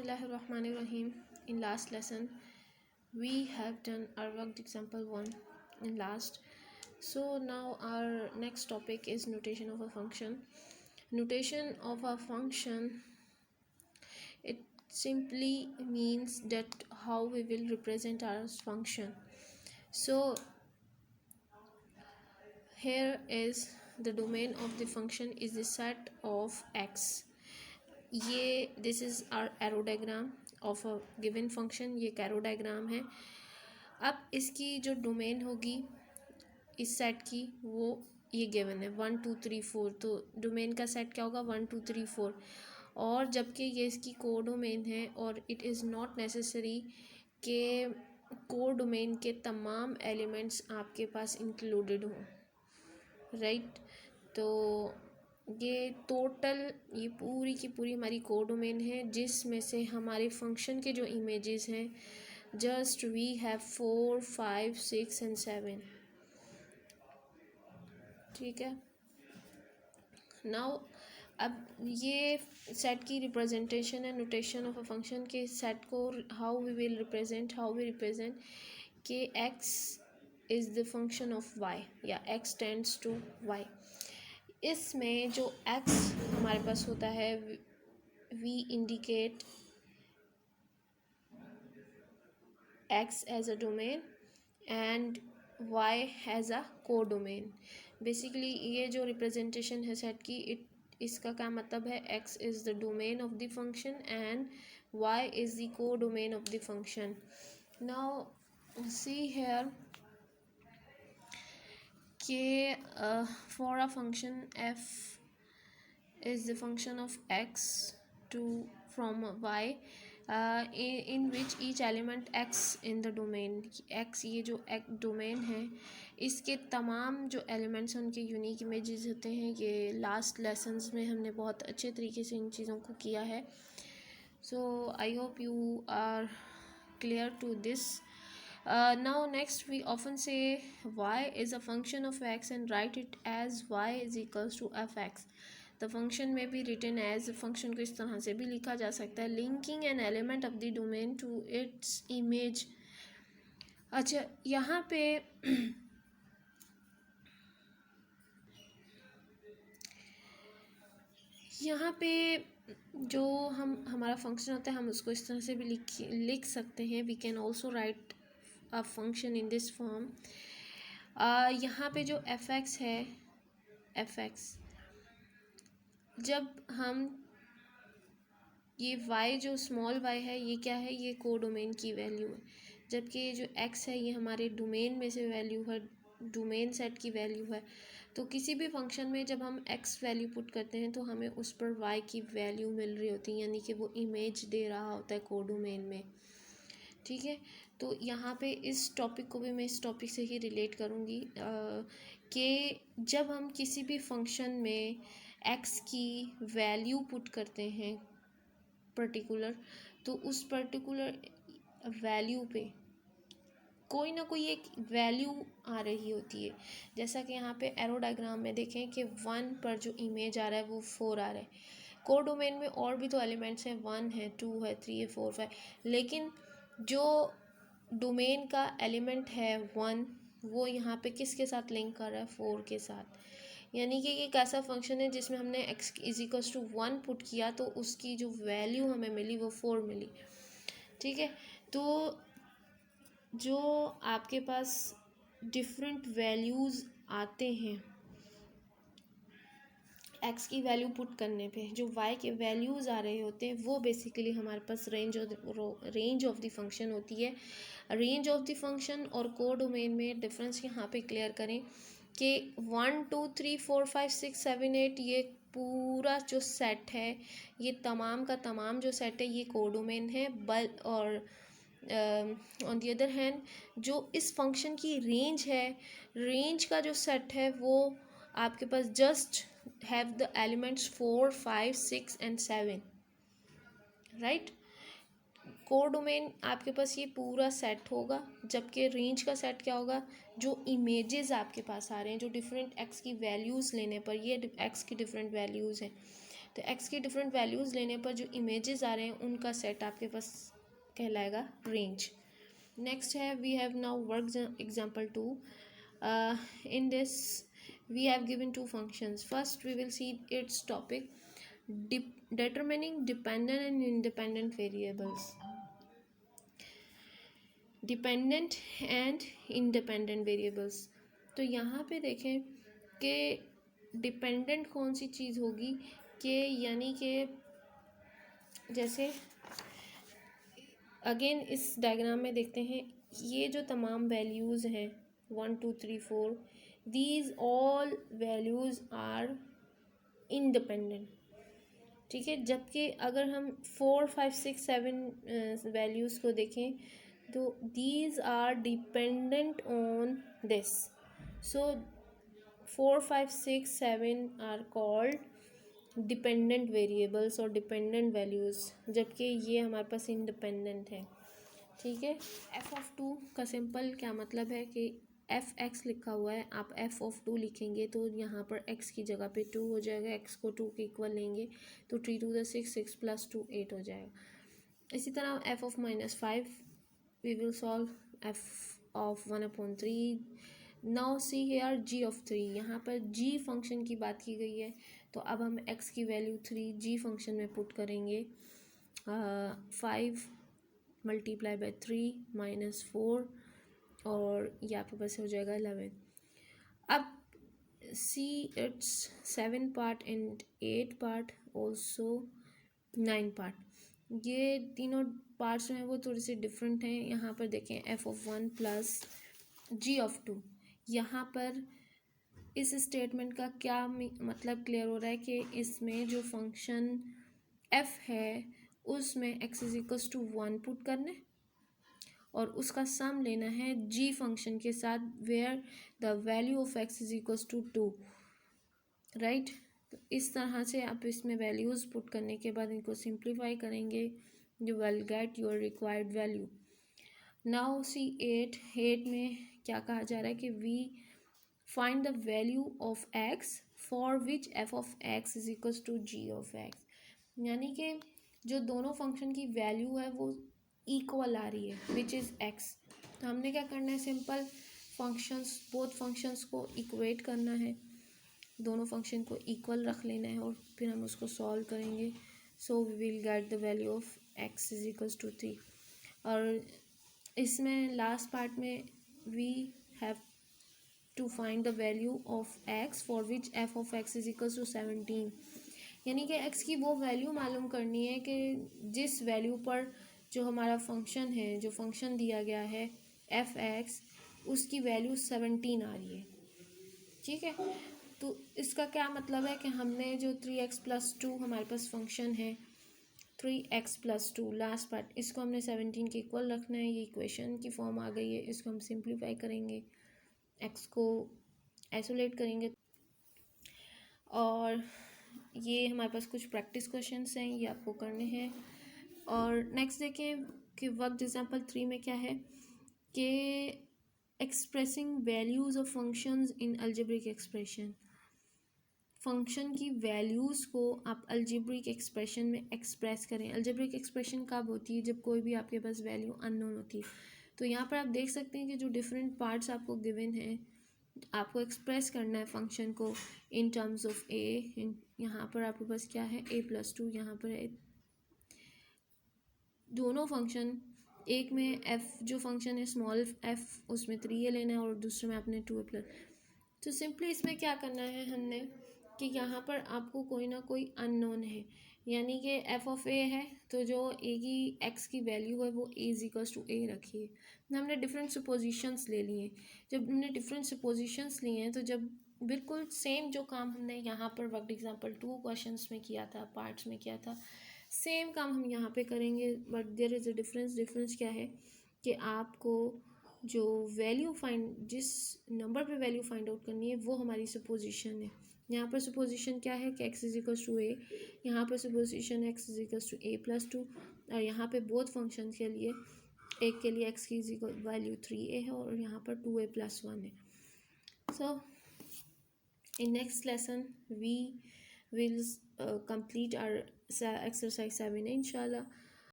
Bismillahirrahmanirrahim. In last lesson, we have done our worked example 1 in last. So now our next topic is notation of a function. Notation of a function, it simply means that how we will represent our function. So here is the domain of the function is the set of x. ये this is our arrow diagram of a given function, ये एक arrow diagram है. अब इसकी जो domain होगी इस set की वो ये गिवन है 1 2 3 4. तो डोमेन का सेट क्या होगा 1 2 3 4. और जबकि ये इसकी को डोमेन है और इट इज़ नॉट नेसेसरी कि को डोमेन के तमाम एलिमेंट्स आपके पास इंक्लूडेड हों, राइट. तो ये टोटल ये पूरी की पूरी हमारी को डोमेन है, जिसमें से हमारे फंक्शन के जो इमेजेस हैं जस्ट वी हैव 4 5 6 एंड 7. ठीक है. नाउ अब ये सेट की रिप्रेजेंटेशन है. नोटेशन ऑफ अ फंक्शन के सेट को हाउ वी रिप्रेजेंट कि x is the function of y या x टेंड्स टू y. इसमें जो x हमारे पास होता है we indicate x as a domain and y has a codomain. Basically ये जो रिप्रेजेंटेशन है सेट की इसका क्या मतलब है, x is the domain of the function and y is the codomain of the function. Now see here कि for a function f is the function of x to from y in which each element x in the domain. x ये जो domain है इसके तमाम जो elements हैं उनके unique images होते हैं. ये लास्ट लेसन्स में हमने बहुत अच्छे तरीके से इन चीज़ों को किया है. So I hope you are clear to this. Now next we often say y is a function of x and write it as y is equals to fx. The function may be written as function को इस तरह से भी लिखा जा सकता है linking an element of the domain to its image. अच्छा यहाँ पे जो हमारा फंक्शन होता है हम उसको इस तरह से भी लिख सकते हैं. We can also write a function in this form. यहाँ पे जो fx है fx जब हम ये y जो स्मॉल y है ये क्या है, ये को डोमेन की वैल्यू है. जबकि ये जो x है ये हमारे डोमेन में से वैल्यू है, डोमेन सेट की वैल्यू है. तो किसी भी फंक्शन में जब हम x वैल्यू पुट करते हैं तो हमें उस पर y की वैल्यू मिल रही होती है, यानी कि वो इमेज दे रहा होता है को डोमेन में. ठीक है. तो यहाँ पे इस टॉपिक को भी मैं इस टॉपिक से ही रिलेट करूँगी कि जब हम किसी भी फंक्शन में x की वैल्यू पुट करते हैं पर्टिकुलर, तो उस पर्टिकुलर वैल्यू पे कोई ना कोई एक वैल्यू आ रही होती है. जैसा कि यहाँ पे एरो डायग्राम में देखें कि 1 पर जो इमेज आ रहा है वो 4 आ रहा है. को डोमेन में और भी तो एलिमेंट्स हैं, 1 है 2 है 3 है 4 5, लेकिन जो डोमेन का एलिमेंट है 1 वो यहाँ पे किसके साथ लिंक कर रहा है, 4 के साथ. यानी कि ये एक ऐसा फंक्शन है जिसमें हमने x is equals to 1 put किया तो उसकी जो वैल्यू हमें मिली वो 4 मिली. ठीक है. तो जो आपके पास डिफरेंट वैल्यूज़ आते हैं x की वैल्यू पुट करने पे, जो y के वैल्यूज़ आ रहे होते हैं वो बेसिकली हमारे पास रेंज ऑफ द फंक्शन होती है. रेंज ऑफ द फंक्शन और को डोमेन में डिफरेंस यहाँ पे क्लियर करें कि 1 2 3 4 5 6 7 8 ये पूरा जो सेट है, ये तमाम का तमाम जो सेट है ये को डोमेन है. और ऑन द अदर हैंड जो इस फंक्शन की रेंज है, रेंज का जो सेट है वो आपके पास just have the elements 4 5 6 and 7, right. Codomain आपके पास ये पूरा सेट होगा, जबकि रेंज का सेट क्या होगा, जो इमेजेस आपके पास आ रहे हैं जो डिफरेंट एक्स की वैल्यूज़ लेने पर, ये एक्स की डिफरेंट वैल्यूज़ हैं. तो x की डिफरेंट वैल्यूज़ लेने पर जो इमेजेस आ रहे हैं उनका सेट आपके पास कहलाएगा रेंज। नेक्स्ट है we have now work example 2। in this we have given two functions. First we will see its topic, determining dependent and independent variables, dependent and independent variables. तो यहाँ पे देखें कि डिपेंडेंट कौन सी चीज़ होगी कि यानी कि जैसे अगेन इस डायग्राम में देखते हैं ये जो तमाम वैल्यूज़ हैं 1 2 3 4 these all values are independent, ठीक है। जबकि अगर हम 4 5 6 7 वैल्यूज़ को देखें तो these are dependent on this. So 4 5 6 7 are called dependent variables और डिपेंडेंट वैल्यूज़, जबकि ये हमारे पास इंडिपेंडेंट है, ठीक है। एफ ऑफ 2 का सिंपल क्या मतलब है कि एफ एक्स लिखा हुआ है, आप एफ ऑफ 2 लिखेंगे तो यहाँ पर एक्स की जगह पे 2 हो जाएगा, एक्स को 2 के इक्वल लेंगे तो 3 2 6 6 प्लस 2 8 हो जाएगा। इसी तरह f of -5 we will solve f of 1/3। Now see here g of 3, यहाँ पर g फंक्शन की बात की गई है तो अब हम x की वैल्यू 3 g फंक्शन में पुट करेंगे। 5 मल्टीप्लाई बाई 3 -4 और ये आपके पास हो जाएगा 11। अब see it's 7 part and 8 part also 9 part. ये तीनों पार्ट्स हैं वो थोड़े से डिफरेंट हैं। यहाँ पर देखें f of 1 plus g of 2, यहाँ पर इस स्टेटमेंट का क्या मतलब क्लियर हो रहा है कि इसमें जो फंक्शन एफ है उसमें x is equals to 1 put करना है और उसका सम लेना है जी फंक्शन के साथ where the value of x is equals to 2, right. तो इस तरह से आप इसमें वैल्यूज़ पुट करने के बाद इनको सिंप्लीफाई करेंगे, you will get your required value. Now see 8 में क्या कहा जा रहा है कि we find the value of x for which f of x is equals to g of x, यानी कि जो दोनों फंक्शन की वैल्यू है वो इक्वल आ रही है विच इज़ एक्स। तो हमने क्या करना है, सिंपल फंक्शंस बोथ फंक्शंस को इक्वेट करना है, दोनों फंक्शन को इक्वल रख लेना है और फिर हम उसको सॉल्व करेंगे। So we will get the value of x is equals to 3। और इसमें लास्ट पार्ट में we have to find the value of x for which f of x is equals to 17, यानी कि एक्स की वो value मालूम करनी है कि जिस वैल्यू पर जो हमारा फंक्शन है, जो फंक्शन दिया गया है एफ एक्स, उसकी वैल्यू 17 आ रही है, ठीक है। तो इसका क्या मतलब है कि हमने जो 3x प्लस 2 हमारे पास फंक्शन है 3x प्लस 2 लास्ट पार्ट, इसको हमने 17 के इक्वल रखना है। ये इक्वेशन की फॉर्म आ गई है, इसको हम सिंप्लीफाई करेंगे, x को आइसोलेट करेंगे और ये हमारे पास कुछ प्रैक्टिस क्वेश्चंस हैं, ये आपको करने हैं। और नेक्स्ट देखें कि वर्क एग्जाम्पल 3 में क्या है कि expressing values of functions in algebraic expression, function की वैल्यूज़ को आप अलजेब्रिक एक्सप्रेशन में एक्सप्रेस करें। अलजेब्रिक एक्सप्रेशन कब होती है, जब कोई भी आपके पास वैल्यू अननोन होती है। तो यहाँ पर आप देख सकते हैं कि जो डिफरेंट पार्ट्स आपको गिवन हैं, आपको एक्सप्रेस करना है फंक्शन को इन टर्म्स ऑफ ए। यहाँ पर आपके पास क्या है a प्लस 2, यहाँ पर है दोनों फंक्शन, एक में f जो फंक्शन है स्मॉल f उसमें 3a लेना है और दूसरे में आपने 2a प्लस। तो सिंपली इसमें क्या करना है हमने कि यहाँ पर आपको कोई ना कोई अननोन है, यानी कि एफ ऑफ ए है तो जो ए की एक्स की वैल्यू है वो ए इज इक्वल्स टू ए रखिए। हमने डिफरेंट सुपोजिशंस ले लिए, जब हमने डिफरेंट सुपोजिशंस लिए हैं तो जब बिल्कुल सेम जो काम हमने यहाँ पर वर्क एग्जाम्पल 2 क्वेश्चंस में किया था, पार्ट्स में किया था, सेम काम हम यहाँ पे करेंगे। But there is a difference क्या है कि आपको जो वैल्यू फाइंड, जिस नंबर पे वैल्यू फाइंड आउट करनी है वो हमारी सुपोजिशन है। यहाँ पर सुपोजिशन क्या है कि x is equals to a, यहाँ पर supposition x is equals to a plus 2 और यहाँ पे बोथ फंक्शन के लिए एक के लिए x की इज इक्वल वैल्यू 3a है और यहाँ पर 2a प्लस 1 है। So in next lesson we will complete our exercise 7 inshallah.